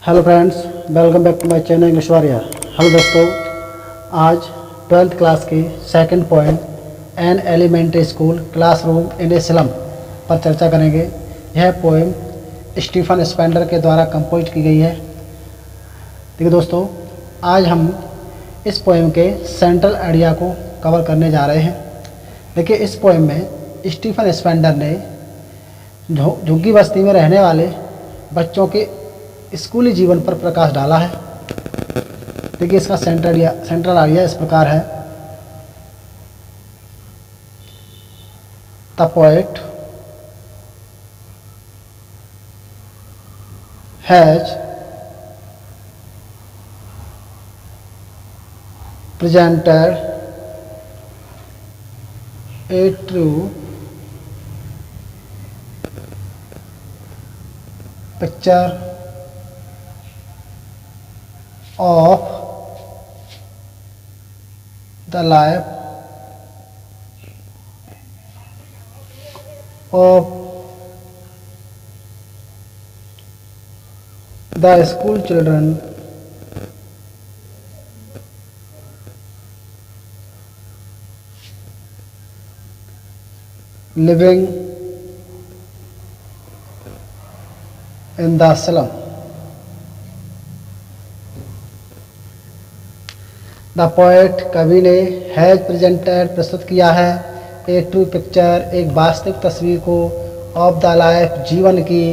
Hello friends, welcome back to my channel English warrior. Hello दोस्तों, आज 12th class की second point an elementary school classroom in a slum पर चर्चा करेंगे। यह पोएम स्टीफन स्पेंडर के द्वारा कंपोज की गई है। देखिए दोस्तों, आज हम इस पोएम के सेंट्रल आइडिया को कवर करने जा रहे हैं। देखिए, इस पोएम में स्टीफन स्पेंडर ने झुग्गी बस्ती में रहने वाले बच्चों के स्कूली जीवन पर प्रकाश डाला है। देखिए, इसका सेंट्रल आइडिया इस प्रकार है। The poet has presented a true picture of the life of the school children living in the slum. The poet, कवि ने, हैज प्रेजेंटेड प्रस्तुत किया है, ए ट्रू पिक्चर एक वास्तविक तस्वीर को, ऑफ द लाइफ जीवन की,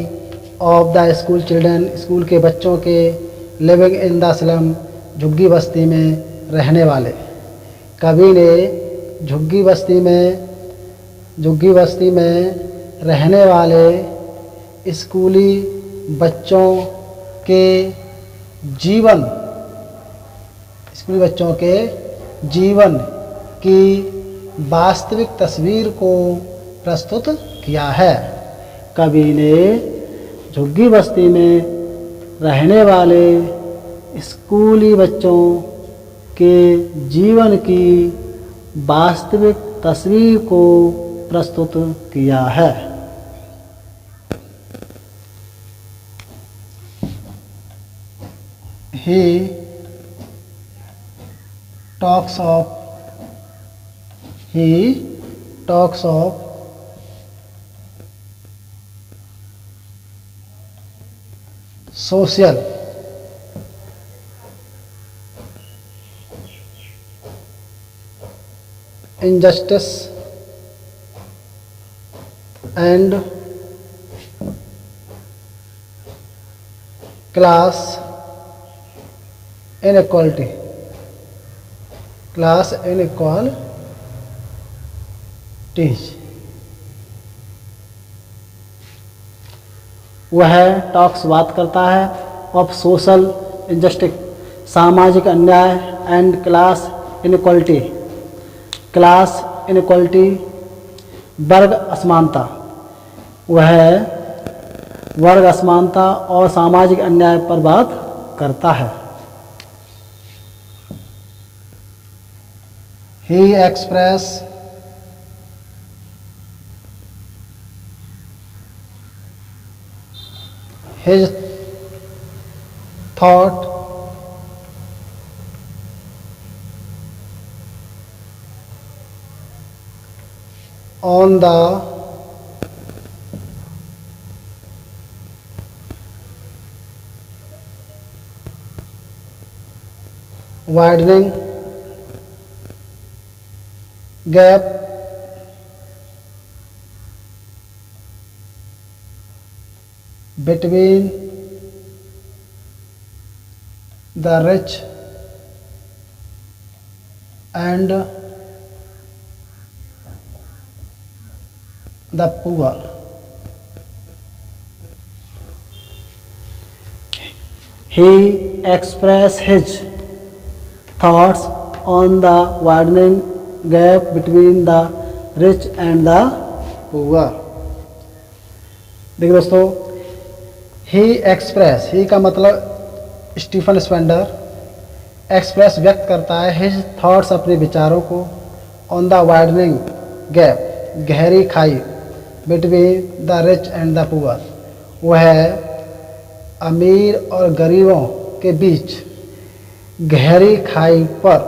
of the school children school के बच्चों के, लिविंग इन द स्लम झुग्गी बस्ती में रहने वाले। कवि ने झुग्गी बस्ती में रहने वाले स्कूली बच्चों के जीवन की वास्तविक तस्वीर को प्रस्तुत किया है। कवि ने झुग्गी बस्ती में रहने वाले स्कूली बच्चों के जीवन की वास्तविक तस्वीर को प्रस्तुत किया है। He talks of social injustice and class inequalities। वह टॉक्स बात करता है, ऑफ सोशल इनजस्टिस सामाजिक अन्याय, एंड क्लास इनइक्वालिटी वर्ग असमानता। वह वर्ग असमानता और सामाजिक अन्याय पर बात करता है। He express his thought on the widening gap between the rich and the poor। He expressed his thoughts on the widening gap between the rich and the poor। देखिए दोस्तों, ही का मतलब स्टीफन स्पेंडर एक्सप्रेस व्यक्त करता है, his thoughts अपने विचारों को, ऑन द वाइडनिंग गैप गहरी खाई, between the rich and the poor वह अमीर और गरीबों के बीच गहरी खाई पर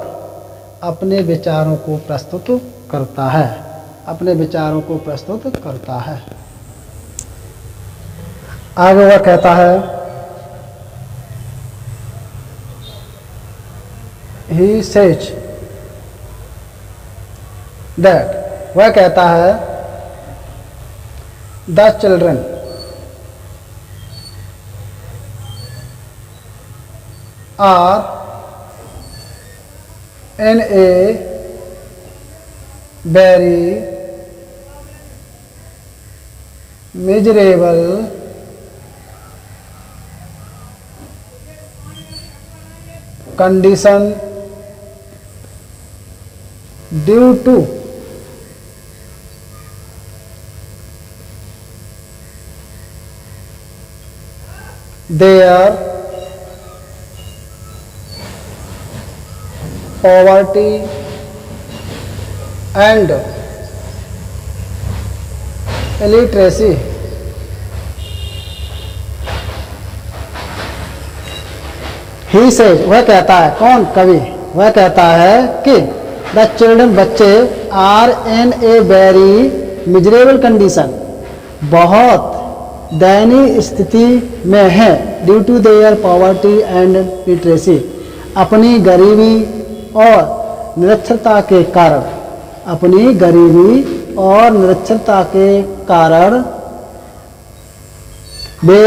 अपने विचारों को प्रस्तुत करता है, अपने विचारों को प्रस्तुत करता है। आगे वह कहता है, he says that, वह कहता है, the children are in a very miserable condition due to their poverty and illiteracy. He says, वह कहता है, कौन? कवि। वह कहता है कि द चिल्ड्रन, बच्चे, are in a very miserable condition, बहुत दयनीय स्थिति में है, due to their poverty and literacy, अपनी गरीबी और निरक्षरता के कारण, अपनी गरीबी और निरक्षरता के कारण वे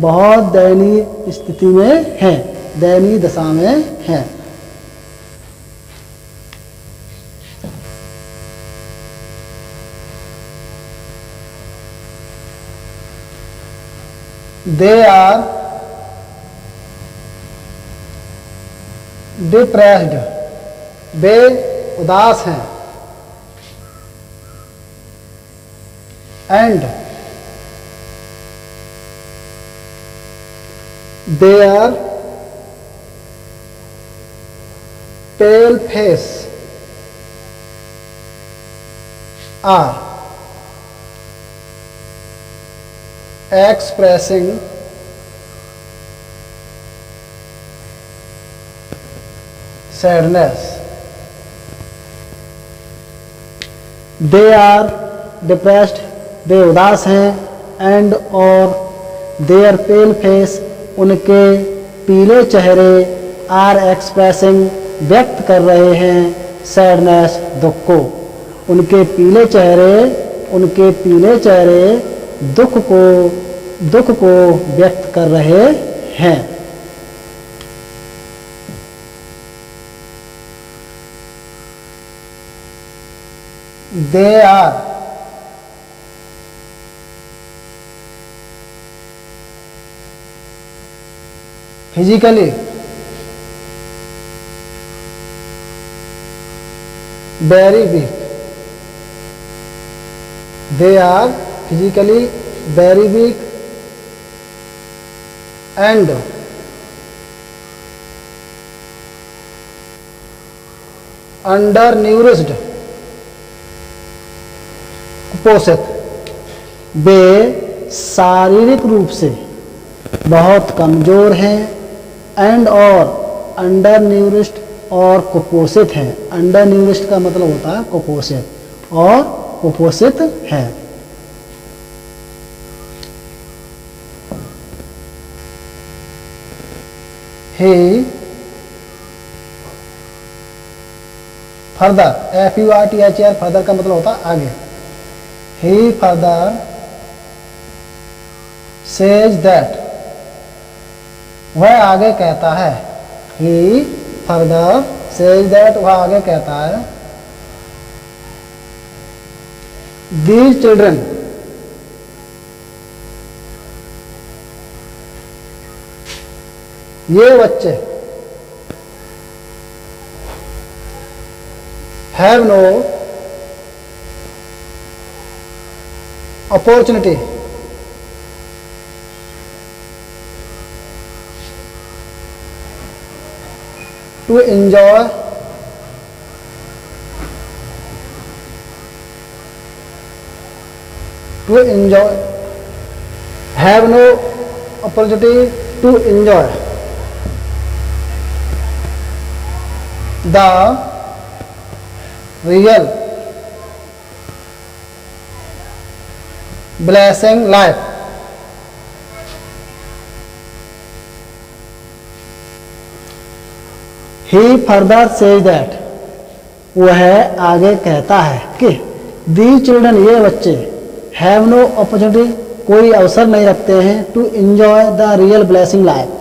बहुत दयनीय स्थिति में हैं, दयनीय दशा में हैं। They are depressed, वे उदास हैं, and their pale face are expressing sadness. They are depressed, वे उदास हैं, and और their pale face, उनके पीले चेहरे, आर एक्सप्रेसिंग, व्यक्त कर रहे हैं, सैडनेस, दुख को। उनके पीले चेहरे दुख को व्यक्त कर रहे हैं। They are physically very weak. They are physically very weak and undernourished, कुपोषित, वे शारीरिक रूप से बहुत कमजोर हैं, एंड और अंडरन्यूरिश्ड, और कुपोषित हैं। अंडरन्यूरिश्ड का मतलब होता है कुपोषित, और कुपोषित है। He further, FURTHER, फर्दर का मतलब होता है आगे। He further says that, वह आगे कहता है। He further says that, वह आगे कहता है, these children ये बच्चे have no opportunity to enjoy have no opportunity to enjoy the real blessing life. He further says that वह आगे कहता है कि these children, ये बच्चे have no opportunity, कोई अवसर नहीं रखते हैं to enjoy the real blessing life.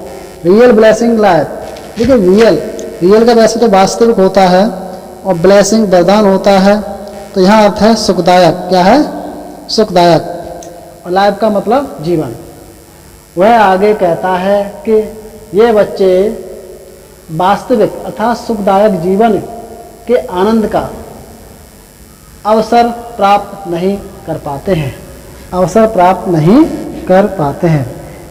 real blessing life, देखिए रियल का वैसे तो वास्तविक होता है और ब्लेसिंग वरदान होता है, तो यहाँ अर्थ है सुखदायक। क्या है? सुखदायक। और लाइफ का मतलब जीवन। वह आगे कहता है कि ये बच्चे वास्तविक अर्थात सुखदायक जीवन के आनंद का अवसर प्राप्त नहीं कर पाते हैं। अवसर प्राप्त नहीं कर पाते हैं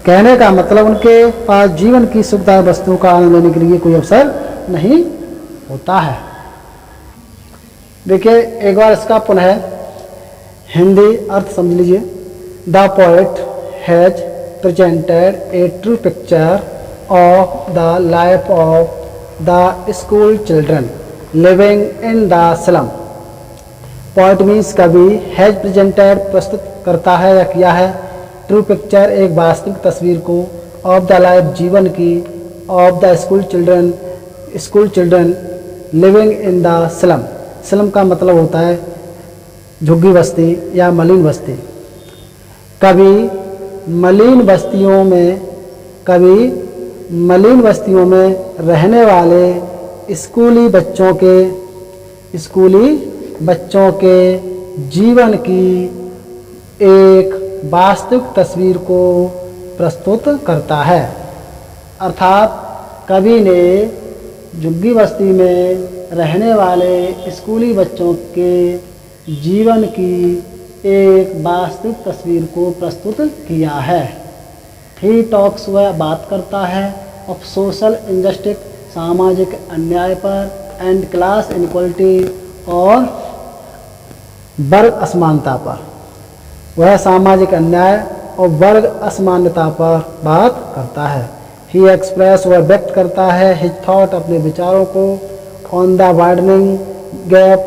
कहने का मतलब उनके पास जीवन की सुखदायक वस्तुओं का आनंद लेने के लिए कोई अवसर नहीं होता है। देखिए एक बार इसका पुनः हिंदी अर्थ समझ लीजिए। The poet has presented A true picture of the life of the school children living in the slum. Poet means कवि, हैज प्रेजेंटेड प्रस्तुत करता है या किया है, ट्रू पिक्चर एक वास्तविक तस्वीर को, ऑफ द लाइफ जीवन की, of the school children living in the slum. Slum का मतलब होता है झुग्गी बस्ती या मलिन बस्ती। कभी मलिन बस्तियों में रहने वाले स्कूली बच्चों के जीवन की एक वास्तविक तस्वीर को प्रस्तुत करता है। अर्थात कवि ने झुग्गी बस्ती में रहने वाले स्कूली बच्चों के जीवन की एक वास्तविक तस्वीर को प्रस्तुत किया है। ही टॉक्स, वह बात करता है, ऑफ सोशल इनजस्टिस, सामाजिक अन्याय पर, एंड क्लास इनइक्वालिटी, और वर्ग असमानता पर। वह सामाजिक अन्याय और वर्ग असमानता पर बात करता है। ही एक्सप्रेस, वह व्यक्त करता है, हिज थॉट, अपने विचारों को, ऑन द वाइडनिंग गैप,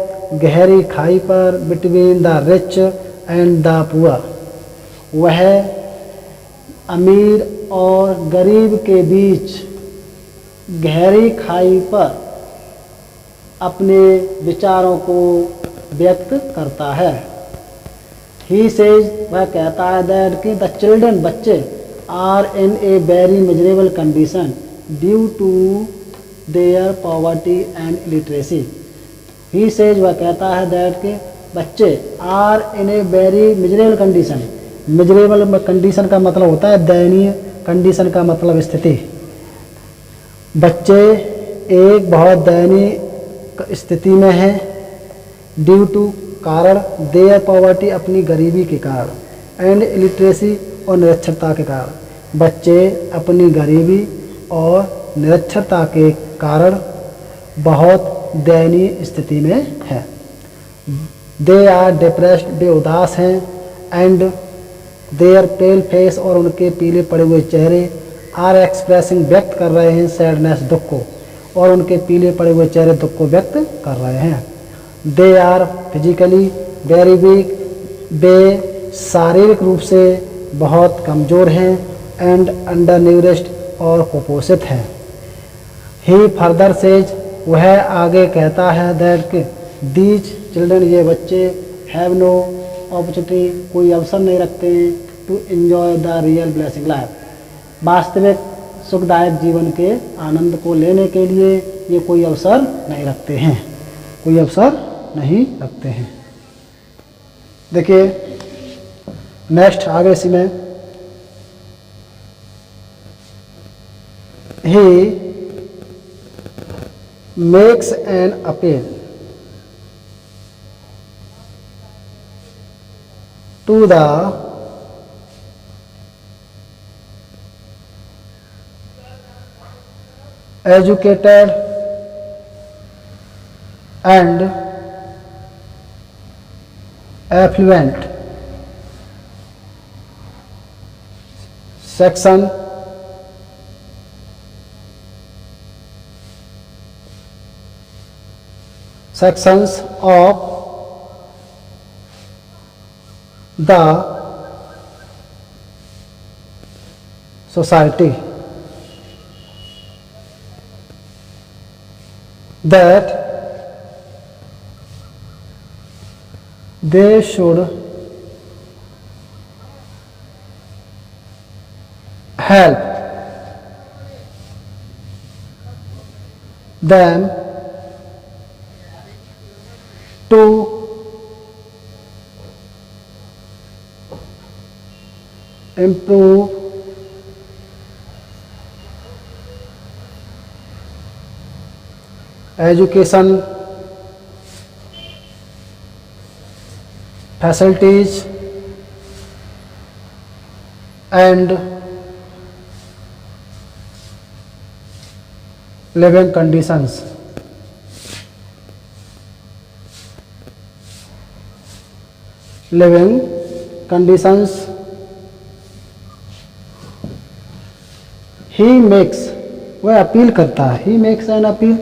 गहरी खाई पर, between the rich and the poor. वह अमीर और गरीब के बीच गहरी खाई पर अपने विचारों को व्यक्त करता है। ही सेज, वह कहता है दैट कि द चिल्ड्रन, बच्चे, are in a very miserable condition due to their poverty and illiteracy. He says, वह कहता है दैट कि बच्चे are in a very miserable condition. Miserable condition का मतलब होता है दयनीय, कंडीशन का मतलब स्थिति। बच्चे एक बहुत दयनीय स्थिति में हैं, ड्यू टू कारण, देयर पॉवर्टी अपनी गरीबी के कारण, एंड इलिटरेसी और निरक्षरता के कारण। बच्चे अपनी गरीबी और निरक्षरता के कारण बहुत दयनीय स्थिति में है। दे आर डिप्रेस्ड, वे उदास हैं, एंड देयर पेल फेस, और उनके पीले पड़े हुए चेहरे, आर एक्सप्रेसिंग, व्यक्त कर रहे हैं, सैडनेस, दुख को, और उनके पीले पड़े हुए चेहरे दुख को व्यक्त कर रहे हैं। They are physically very weak, वे शारीरिक रूप से बहुत कमज़ोर हैं, एंड अंडर न्यूरिश्ड, और कुपोषित हैं। ही फर्दर सेज, वह आगे कहता है दैट दीज चिल्ड्रन, ये बच्चे, हैव नो अपॉर्चुनिटी, कोई अवसर नहीं रखते हैं, to enjoy the real blessing life, वास्तविक सुखदायक जीवन के आनंद को लेने के लिए ये कोई अवसर नहीं रखते हैं, कोई अवसर नहीं रखते हैं। देखिए नेक्स्ट आगे इसी में, he makes an appeal to the educated and affluent section sections of the society that they should help them to improve education facilities and living conditions. Living conditions. He makes, वह appeal करता है, he makes an appeal,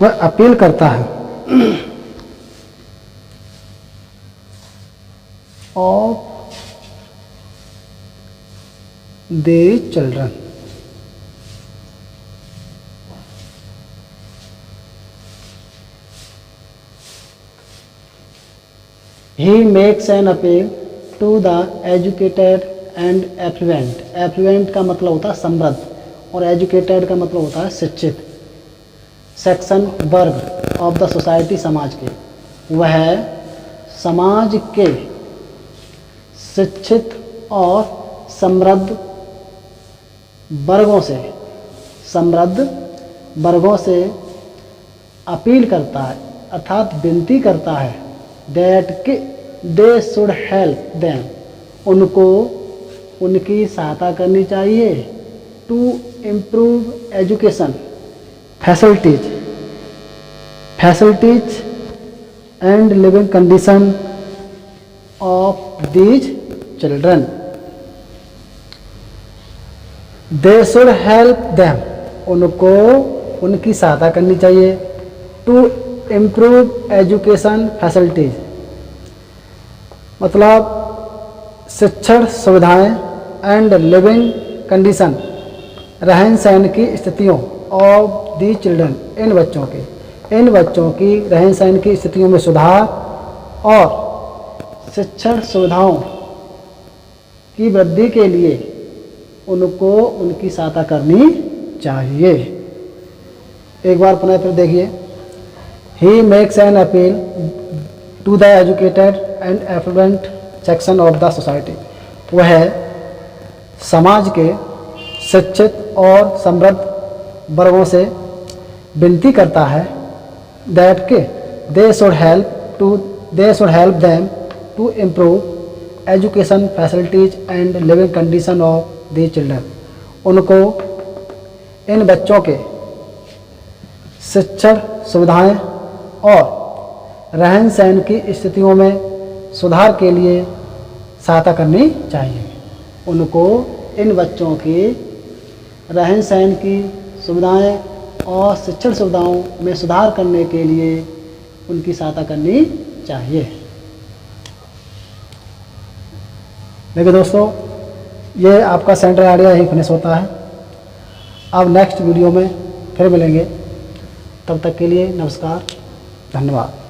वह appeal करता है of the children. He makes an appeal to the educated and affluent. Affluent का मतलब होता है समृद्ध और educated का मतलब होता है शिक्षित. सेक्शन वर्ग ऑफ द सोसाइटी समाज के, वह समाज के शिक्षित और समृद्ध वर्गों से अपील करता है अर्थात विनती करता है that they should help them, उनको उनकी सहायता करनी चाहिए to improve education facilities and living condition of these children. They should help them, उनको उनकी सहायता करनी चाहिए to improve education facilities, मतलब शिक्षण सुविधाएं एंड लिविंग कंडीशन, रहन सहन की स्थितियों ऑफ दी चिल्ड्रन, इन बच्चों की रहन सहन की स्थितियों में सुधार और शिक्षण सुविधाओं की वृद्धि के लिए उनको उनकी सहायता करनी चाहिए। एक बार पुनः फिर देखिए, He makes an appeal to the educated and affluent section of the society. वह समाज के शिक्षित और समृद्ध वर्गों से विनती करता है that they should help them to improve education facilities and living condition of the children. उनको इन बच्चों के शिक्षण सुविधाएं और रहन सहन की स्थितियों में सुधार के लिए सहायता करनी चाहिए। उनको इन बच्चों की रहन सहन की सुविधाएं और शिक्षण सुविधाओं में सुधार करने के लिए उनकी सहायता करनी चाहिए। देखिए दोस्तों, ये आपका सेंट्रल आइडिया यही फिनिश होता है। अब नेक्स्ट वीडियो में फिर मिलेंगे, तब तक के लिए नमस्कार, धन्यवाद।